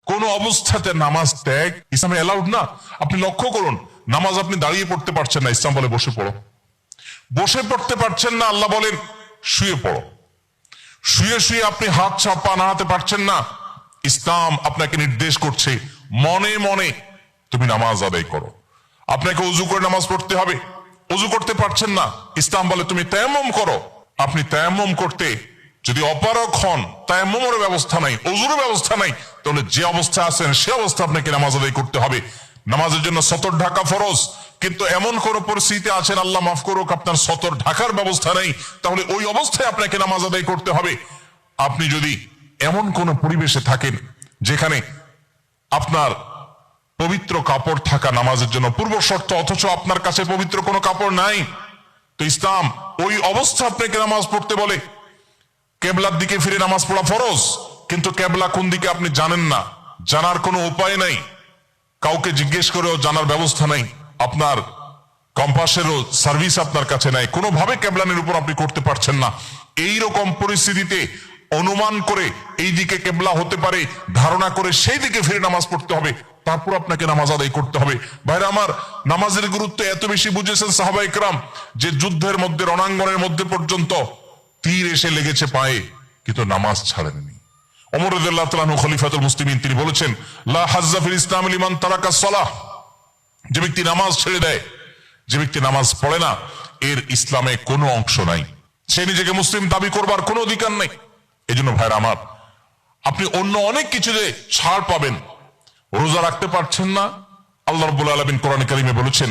কোন অবস্থাতে নামাজ ত্যাগ ইসলামে অ্যালাউড না। আপনি লক্ষ্য করুন, নামাজ আপনি দাঁড়িয়ে পড়তে পারছেন না, ইসলাম বলে বসে পড়ো। বসে পড়তে পারছেন না, আল্লাহ বলেন শুয়ে পড়ো। শুয়ে শুয়ে আপনি হাত পা নাড়াতে পারছেন না, ইসলাম আপনাকে নির্দেশ করছে মনে মনে তুমি নামাজ আদায় করো। আপনাকে উজু করে নামাজ পড়তে হবে, উজু করতে পারছেন না, ইসলাম বলে তুমি তায়াম্মুম করো। আপনি তায়াম্মুম করতে যদি অপারগ হন, তায়াম্মুমের ব্যবস্থা নাই, উজুর ব্যবস্থা নাই, তাহলে যে অবস্থা আছেন সে অবস্থা আপনাকে নামাজ আদায় করতে হবে। নামাজের জন্য সতর ঢাকা ফরজ, কিন্তু এমন কোন পরিস্থিতি আছেন, আল্লাহ মাফ করুক, আপনার সতর ঢাকার ব্যবস্থা নেই, তাহলে ওই অবস্থায় আপনাকে নামাজ আদায় করতে হবে। আপনি যদি এমন কোন পরিবেশে থাকেন যেখানে আপনার পবিত্র কাপড় থাকা নামাজের জন্য পূর্ব শর্ত, অথচ আপনার কাছে পবিত্র কোনো কাপড় নাই, তো ইসলাম ওই অবস্থা আপনাকে নামাজ পড়তে বলে। কেবলার দিকে ফিরে নামাজ পড়া ফরজ, কিন্তু কেবলা কোন দিকে আপনি জানেন না, জানার কোনো উপায় নাই, কাউকে জিজ্ঞেস করেও জানার ব্যবস্থা নাই, আপনার কম্পাসেরও সার্ভিস আপনার কাছে নাই, কোনোভাবে কেবলানের উপর আপনি করতে পারছেন না। এই রকম পরিস্থিতিতে অনুমান করে এই দিকে কেবলা হতে পারে ধারণা করে সেই দিকে ফিরে নামাজ পড়তে হবে, তারপর আপনাকে নামাজ আদায় করতে হবে। ভাইরা আমার, নামাজের গুরুত্ব এত বেশি বুঝেছেন সাহাবা ইকরাম যে যুদ্ধের মধ্যে, রণাঙ্গনের মধ্যে পর্যন্ত তীর এসে লেগেছে পায়ে, কিন্তু নামাজ ছাড়েননি। ওমর রাদিয়াল্লাহু তাআলা আনহু খলিফাতুল মুসলিমিন, তিনি বলেছেন লা হাজ্জা ফিল ইসলাম লিমান তারাকা সালাহ, যে ব্যক্তি নামাজ ছেড়ে দেয়, যে ব্যক্তি নামাজ পড়ে না, এর ইসলামে কোনো অংশ নাই, সে নিজেকে মুসলিম দাবি করবার কোনো অধিকার নেই। এই জন্য ভাইরা আমার, আপনি অন্য অনেক কিছুতে ছাড় পাবেন, রোজা রাখতে পারছেন না, আল্লাহ রাব্বুল আলামিন কোরআনে কারিমে বলেছেন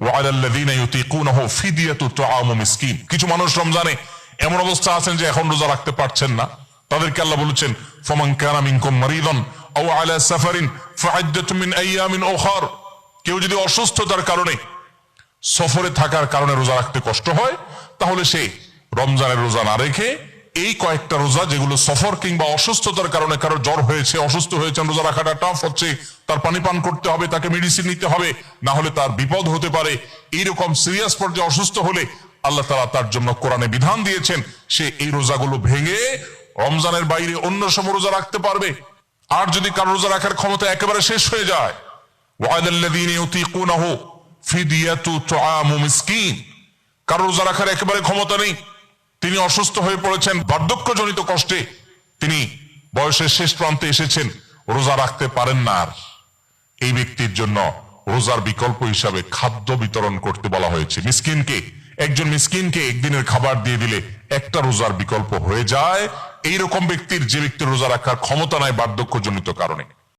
ওয়ালাল্লাযীনা ইউতীকুনাহু ফিদিয়াতু তুআমু মিসকিন। কিছু মানুষ রমজানে এমন অবস্থা আছেন যে এখন রোজা রাখতে পারছেন না, তাদেরকে আল্লাহ বলেছেন ফামান কানা মিনকুম মারিদান আও আলা সাফারিন ফাইদ্দাতুম মিন আইয়ামিন উখার। কেউ যদি অসুস্থতার কারণে, সফরে থাকার কারণে রোজা রাখতে কষ্ট হয়, তাহলে সে রমজানের রোজা না রেখে এই কয়েকটা রোজা, যেগুলো সফর কিংবা অসুস্থতার কারণে, কারো জ্বর হয়েছে, অসুস্থ হয়েছে, রোজা রাখাটা টাফ হচ্ছে, তার পানি পান করতে হবে, তাকে মেডিসিন নিতে হবে, না হলে তার বিপদ হতে পারে, এইরকম সিরিয়াস পর্যায়ে অসুস্থ হলে আল্লাহ তাআলা তার জন্য কোরআনে বিধান দিয়েছেন সে এই রোজাগুলো ভেঙে রমজানের বাইরে অন্য সময় রোজা রাখতে পারবে। আর যদি কারো রোজা রাখার ক্ষমতা একেবারে শেষ হয়ে যায়, ওয়ালাল্লাযীনা ইউতীকুনাহু ফিদিয়াতু তুআমু মিসকিন, কারো রোজা রাখার একেবারে ক্ষমতা নেই, তিনি অসুস্থ হয়ে পড়েছেন, বার্ধক্যজনিত কষ্টে তিনি বয়সের শেষ প্রান্তে এসেছেন, রোজা রাখতে পারেন না, আর এই ব্যক্তির জন্য রোজার বিকল্প হিসাবে খাদ্য বিতরণ করতে বলা হয়েছে। মিসকিনকে, একজন মিসকিনকে একদিনের খাবার দিয়ে দিলে একটা রোজার বিকল্প হয়ে যায় এইরকম ব্যক্তির, যে ব্যক্তির রোজা রাখার ক্ষমতা নাই বার্ধক্যজনিত কারণে।